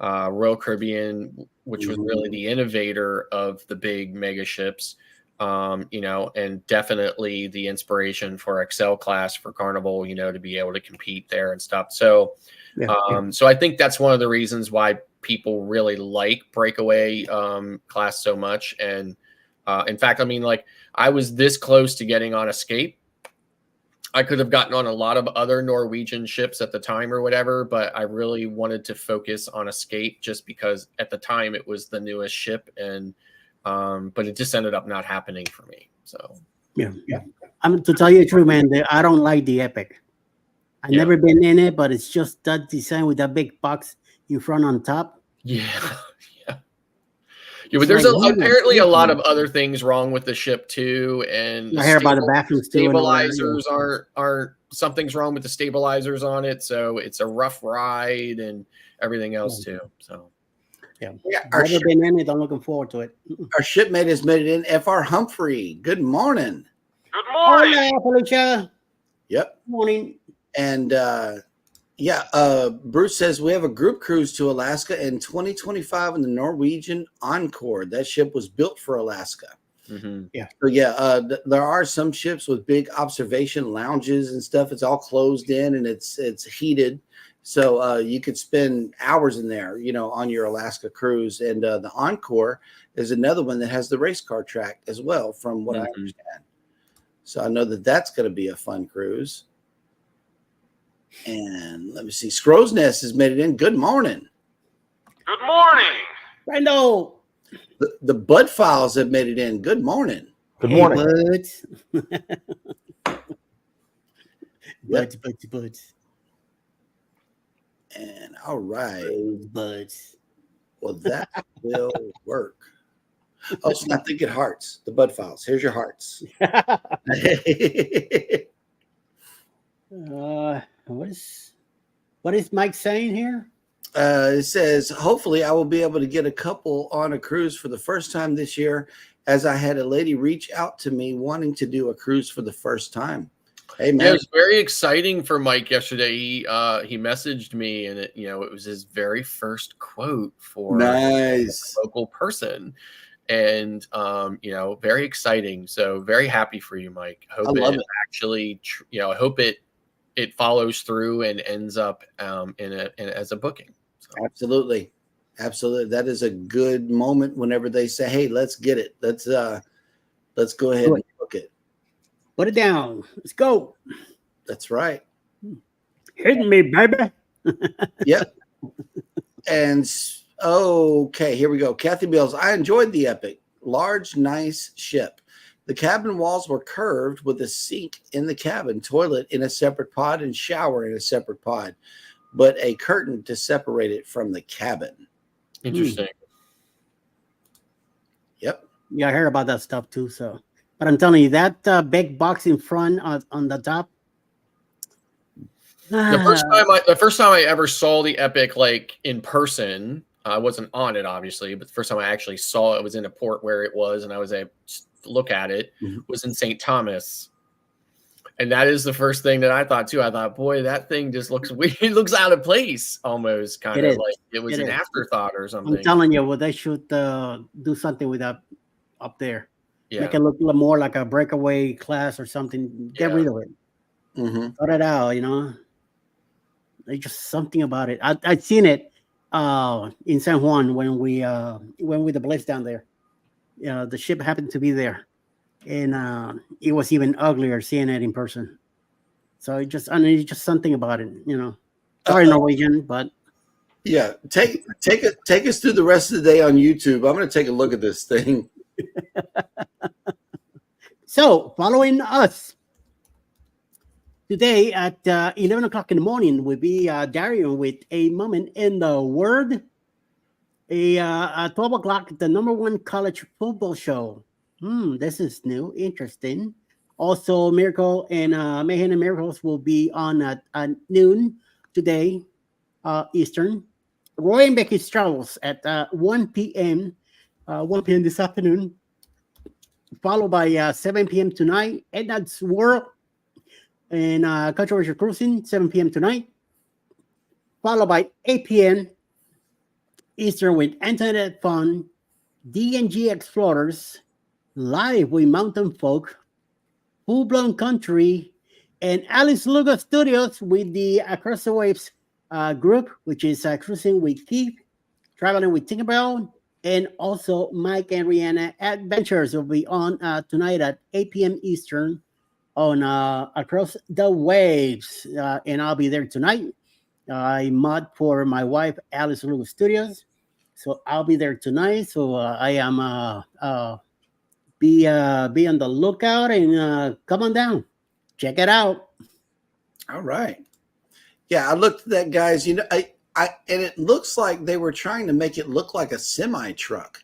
Royal Caribbean, which was really the innovator of the big mega ships. And definitely the inspiration for Excel class for Carnival, to be able to compete there and stuff. So, so I think that's one of the reasons why people really like breakaway class so much. And in fact, I was this close to getting on Escape. I could have gotten on a lot of other Norwegian ships at the time or whatever, but I really wanted to focus on Escape just because at the time it was the newest ship, and but it just ended up not happening for me. So yeah. I'm to tell you the truth, man. I don't like the Epic. I've never been in it, but it's just that design with that big box in front on top. Yeah, but there's apparently a lot of other things wrong with the ship too, and I hear about the bathrooms too. Stabilizers aren't. Something's wrong with the stabilizers on it, so it's a rough ride and everything else too. So. Yeah. I've never been in it. I'm looking forward to it. Our shipmate has made it in. Fr Humphrey. Good morning. Good morning. Hola, Felicia. Yep. Good morning. And Bruce says we have a group cruise to Alaska in 2025 in the Norwegian Encore. That ship was built for Alaska. Mm-hmm. Yeah. So there are some ships with big observation lounges and stuff. It's all closed in and it's heated. So you could spend hours in there, on your Alaska cruise. And the Encore is another one that has the race car track as well, from what I understand. So I know that's going to be a fun cruise. And let me see. Scrow's Nest has made it in. Good morning. Good morning. Brando. The Bud Files have made it in. Good morning. Good morning. Buds. And all right. Buds. Well, that will work. Oh, it's not thinking hearts. The Bud Files. Here's your hearts. What is Mike saying here? It says, hopefully I will be able to get a couple on a cruise for the first time this year, as I had a lady reach out to me wanting to do a cruise for the first time. Hey, man. Yeah, it was very exciting for Mike yesterday. He messaged me, and it was his very first quote for a local person, and very exciting. So very happy for you, Mike. I hope it actually, I hope it follows through and ends up as a booking. So. Absolutely. That is a good moment whenever they say, "Hey, let's get it. Let's go ahead and book it. Put it down. Let's go." That's right. Hit me, baby. Yep. And okay, here we go. Kathy Mills. I enjoyed the Epic. Large, nice ship. The cabin walls were curved with a sink in the cabin, toilet in a separate pod, and shower in a separate pod, but a curtain to separate it from the cabin. Interesting. Yep. Yeah, I heard about that stuff too. So, but I'm telling you, that big box in front on the top. The first time I ever saw the Epic in person, I wasn't on it obviously, but the first time I actually saw it was in a port where it was, and I was able to look at it. Was in St. Thomas. And that is the first thing that I thought too. I thought, boy, that thing just looks weird. It looks out of place almost, kind of like it was an afterthought or something. I'm telling you, they should do something with that up there. Yeah. Make it look more like a breakaway class or something. Get rid of it. Cut it out, There's just something about it. I'd seen it in San Juan when we went with the Blitz down there. The ship happened to be there. And it was even uglier seeing it in person. So it's just something about it, Sorry, Norwegian, but yeah, take us through the rest of the day on YouTube. I'm going to take a look at this thing. So, following us today at 11 o'clock in the morning will be Darian with a moment in the Word. At 12 o'clock, the #1 college football show. This is new, interesting. Also, Miracle and Mayhem and Miracles will be on at noon today, Eastern. Roy and Becky's Travels at 1 p.m. 1 p.m. this afternoon, followed by 7 p.m. tonight. Edna's World and Controversial Cruising, 7 p.m. tonight, followed by 8 p.m. Eastern with Internet Fun, D&G Explorers, Live with Mountain Folk, Full Blown Country, and Alice Lugo Studios with the Across the Waves group, which is Cruising with Keith, Traveling with Tinkerbell, and also Mike and Rihanna Adventures will be on tonight at 8 p.m. Eastern on Across the Waves. And I'll be there tonight. I mod for my wife, Alice Lugo Studios. So I'll be there tonight. So I am be on the lookout and come on down. Check it out. All right. Yeah, I looked at that, guys. You know, I and it looks like they were trying to make it look like a semi truck.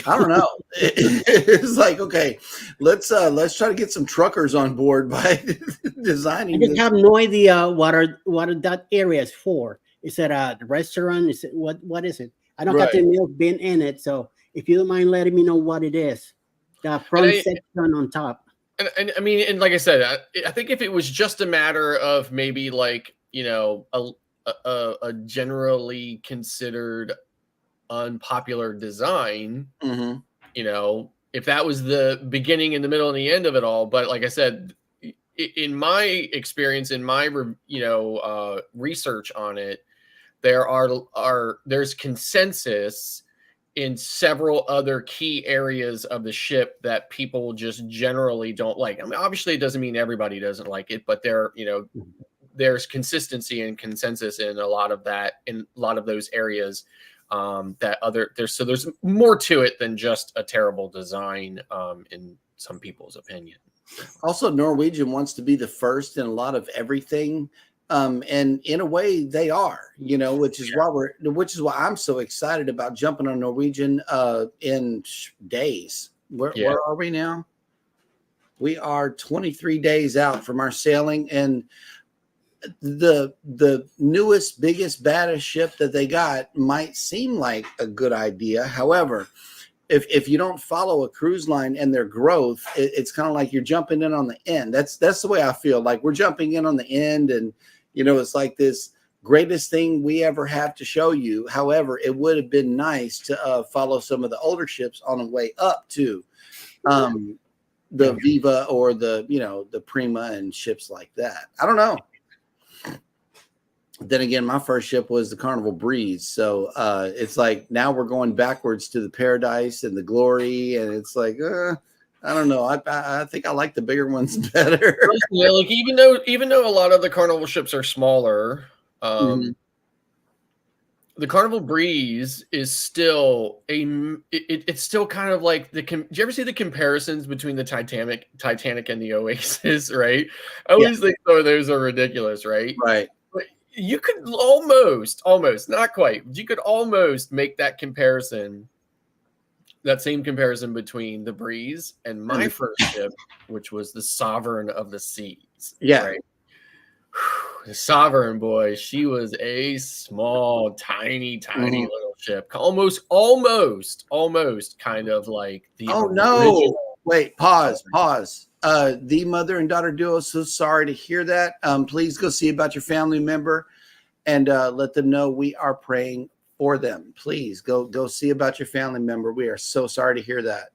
I don't know. It's like, okay, let's try to get some truckers on board by designing. I just have no idea what are that area is for. Is it a restaurant? Is it what is it? I don't got the meal bin in it, so if you don't mind letting me know what it is. The front section on top. And I mean, and like I said, I think if it was just a matter of maybe like, you know, a generally considered unpopular design, you know, if that was the beginning and the middle and the end of it all. But like I said, in my experience, in my research on it, there's consensus in several other key areas of the ship that people just generally don't like. I mean, obviously it doesn't mean everybody doesn't like it, but there's consistency and consensus in a lot of that, in a lot of those areas. There's more to it than just a terrible design, in some people's opinion. Also, Norwegian wants to be the first in a lot of everything. And in a way they are, you know, which is why I'm so excited about jumping on Norwegian in days. Where are we now? We are 23 days out from our sailing, and the newest, biggest, baddest ship that they got might seem like a good idea. However, if you don't follow a cruise line and their growth, it's kind of like you're jumping in on the end. That's the way I feel. Like we're jumping in on the end, and you know, it's like this greatest thing we ever have to show you. However, it would have been nice to follow some of the older ships on the way up to the Viva or the Prima and ships like that. I don't know. Then again, my first ship was the Carnival Breeze. So it's like now we're going backwards to the Paradise and the Glory. And it's like, I don't know. I think I like the bigger ones better. Yeah, like even though a lot of the Carnival ships are smaller, the Carnival Breeze is still it's still kind of like do you ever see the comparisons between the Titanic and the Oasis? Right. I always think those are ridiculous. Right. Right. But you could almost not quite. You could almost make that comparison. That same comparison between the Breeze and my first ship, which was the Sovereign of the Seas. Yeah. Right? The Sovereign, boy, she was a small, tiny little ship. Almost kind of like the original. Wait, pause. The mother and daughter duo, so sorry to hear that. Please go see about your family member and let them know we are praying for them. Please go see about your family member. We are so sorry to hear that.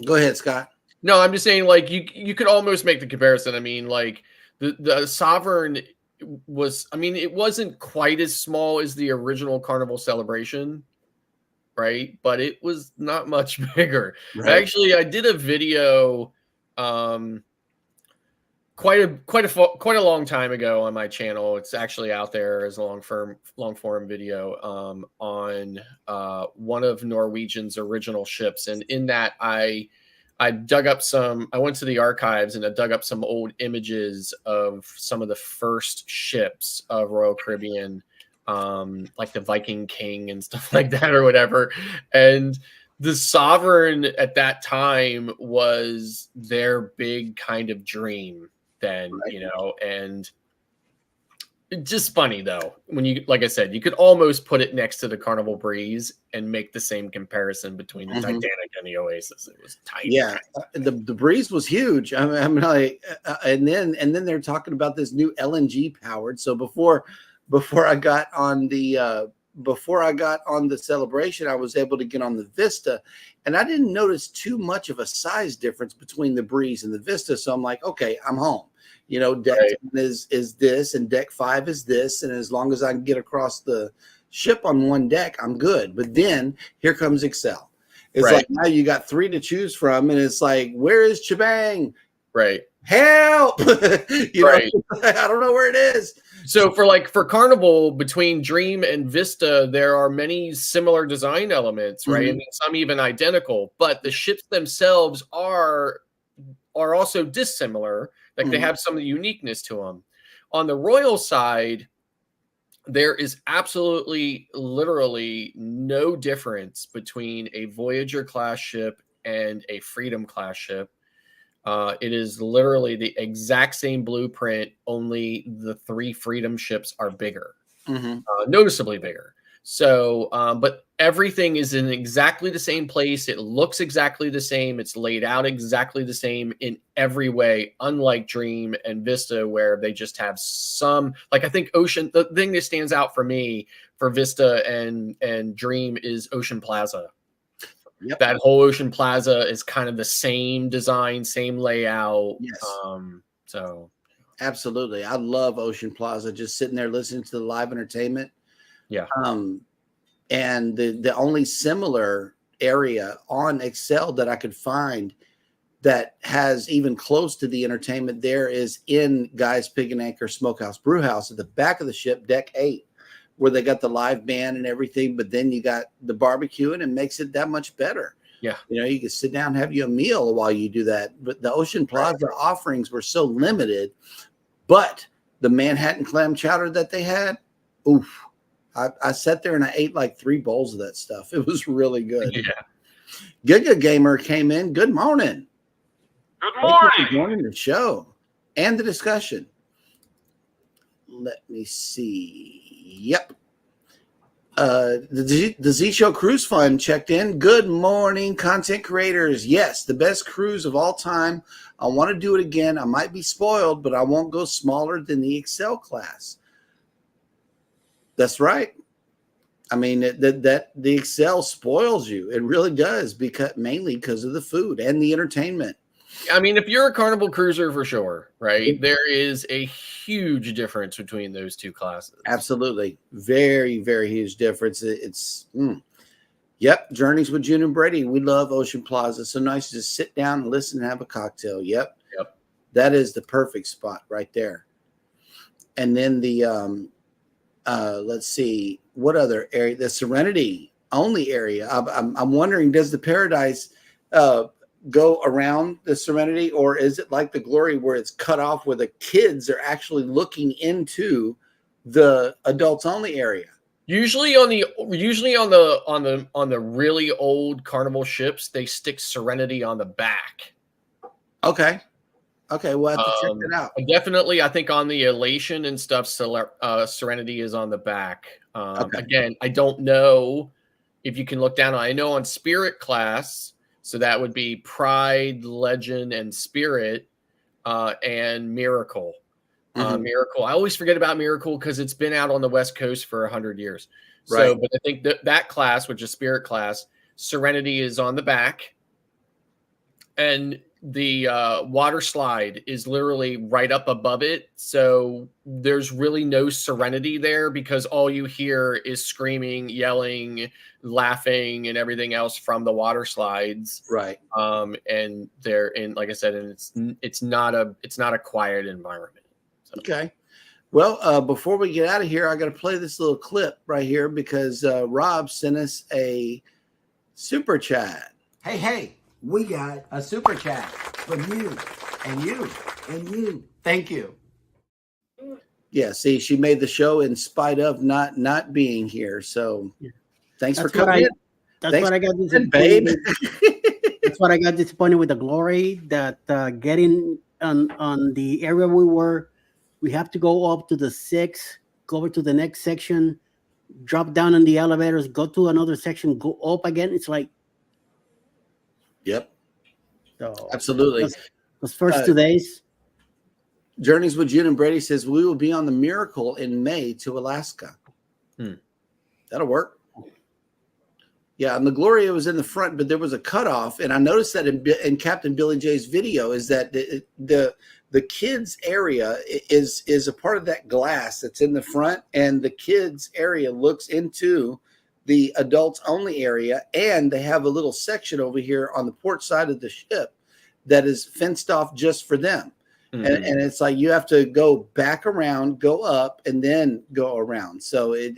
Go ahead, Scott. No, I'm just saying, like, you could almost make the comparison. I mean, like the Sovereign was, I mean, it wasn't quite as small as the original Carnival Celebration, right? But it was not much bigger. Right. Actually, I did a video quite a long time ago on my channel. It's actually out there as a long form video on one of Norwegian's original ships, and in that I dug up I went to the archives and I dug up some old images of some of the first ships of Royal Caribbean, like the Viking King and stuff like that or whatever. And the Sovereign at that time was their big kind of dream then, you know, and it's just funny though, when you, like I said, you could almost put it next to the Carnival Breeze and make the same comparison between the Titanic and the Oasis. It was tiny. Yeah. The Breeze was huge. I mean like, and then they're talking about this new LNG powered. So before before I got on the Celebration, I was able to get on the Vista, and I didn't notice too much of a size difference between the Breeze and the Vista. So I'm like, okay, I'm home. You know, deck 10 is this, and deck 5 is this, and as long as I can get across the ship on one deck, I'm good. But then here comes Excel. It's like now you got 3 to choose from, and it's like, where is Chibang? Right. Help! you know, I don't know where it is. So for Carnival, between Dream and Vista, there are many similar design elements, right? And some even identical, but the ships themselves are also dissimilar. Like they have some uniqueness to them. On the Royal side, there is absolutely, literally no difference between a Voyager class ship and a Freedom class ship. It is literally the exact same blueprint, only the 3 Freedom ships are bigger, noticeably bigger. So, but everything is in exactly the same place. It looks exactly the same. It's laid out exactly the same in every way, unlike Dream and Vista, where they just have some, like I think Ocean, the thing that stands out for me for Vista and Dream is Ocean Plaza. Yep. That whole Ocean Plaza is kind of the same design, same layout. Yes. So absolutely. I love Ocean Plaza, just sitting there listening to the live entertainment. Yeah. And the only similar area on Excel that I could find that has even close to the entertainment there is in Guy's Pig and Anchor Smokehouse Brewhouse at the back of the ship, deck 8, where they got the live band and everything, but then you got the barbecue, and it makes it that much better. Yeah. You know, you can sit down and have you a meal while you do that. But the Ocean Plaza offerings were so limited, but the Manhattan clam chowder that they had, oof. I sat there and I ate like 3 bowls of that stuff. It was really good. Yeah. Giga Gamer came in. Good morning. Good Thank you for morning. joining the show and the discussion. Let me see. Yep. The Z Show Cruise Fund checked in. Good morning, content creators. Yes, the best cruise of all time. I want to do it again. I might be spoiled, but I won't go smaller than the Excel class. That's right. I mean, that the Excel spoils you. It really does, mainly because of the food and the entertainment. I mean, if you're a Carnival cruiser, for sure, right? There is a huge difference between those 2 classes. Absolutely. Very, very huge difference. Yep. Journeys with June and Brady. We love Ocean Plaza. So nice to just sit down and listen and have a cocktail. Yep. That is the perfect spot right there. And then the, let's see, what other area? The Serenity only area. I'm wondering, does the Paradise go around the Serenity, or is it like the Glory where it's cut off where the kids are actually looking into the adults only area? Usually on the really old Carnival ships, they stick Serenity on the back. Okay, we'll have to check that out. Definitely, I think on the Elation and stuff, Serenity is on the back. Again, I don't know if you can look down. I know on Spirit class, so that would be Pride, Legend, and Spirit, and Miracle. Miracle. I always forget about Miracle because it's been out on the West Coast for 100 years. Right. So, but I think that class, which is Spirit class, Serenity is on the back, and the water slide is literally right up above it. So there's really no Serenity there because all you hear is screaming, yelling, laughing, and everything else from the water slides. Right. And they're in, like I said, and it's not a quiet environment. So. Okay. Well, before we get out of here, I got to play this little clip right here because Rob sent us a super chat. Hey, we got a super chat from you and you and you. Thank you. Yeah, see, she made the show in spite of not being here. So thanks for That's coming in. That's what I got disappointed, babe. That's what I got disappointed with the Glory, that getting on the area we were, we have to go up to the 6, go over to the next section, drop down in the elevators, go to another section, go up again. It's like, Yep. so Absolutely. those first 2 days. Journeys with June and Brady says we will be on the Miracle in May to Alaska. That'll work. Yeah, and the Gloria was in the front, but there was a cutoff, and I noticed that in Captain Billy J's video is that the kids area is a part of that glass that's in the front, and the kids area looks into the adults only area, and they have a little section over here on the port side of the ship that is fenced off just for them. And it's like you have to go back around, go up, and then go around. So I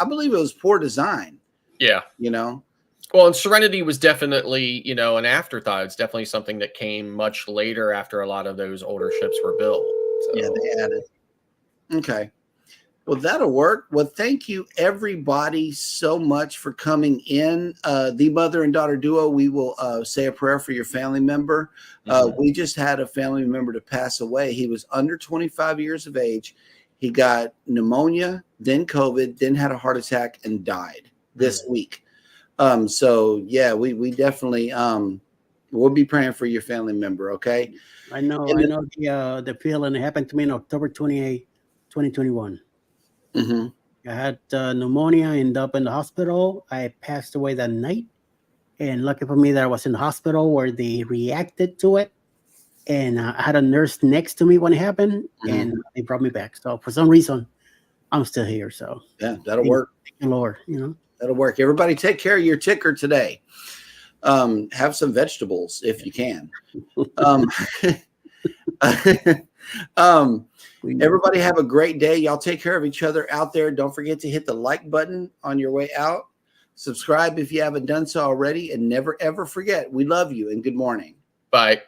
believe it was poor design. Yeah. Well, and Serenity was definitely, an afterthought. It's definitely something that came much later after a lot of those older ships were built. So. Yeah, they added. Okay. Well, that'll work. Well, thank you, everybody, so much for coming in. The mother and daughter duo, we will say a prayer for your family member. We just had a family member to pass away. He was under 25 years of age. He got pneumonia, then COVID, then had a heart attack and died this week. So, yeah, we definitely we'll be praying for your family member, okay? I know the feeling. It happened to me on October 28, 2021. I had pneumonia, ended up in the hospital. I passed away that night. And lucky for me that I was in the hospital where they reacted to it. And I had a nurse next to me when it happened, and they brought me back. So for some reason, I'm still here. So yeah, that'll work. Thank the Lord, That'll work. Everybody take care of your ticker today. Have some vegetables if you can. Everybody have a great day. Y'all take care of each other out there. Don't forget to hit the like button on your way out. Subscribe if you haven't done so already. And never, ever forget, we love you and good morning. Bye.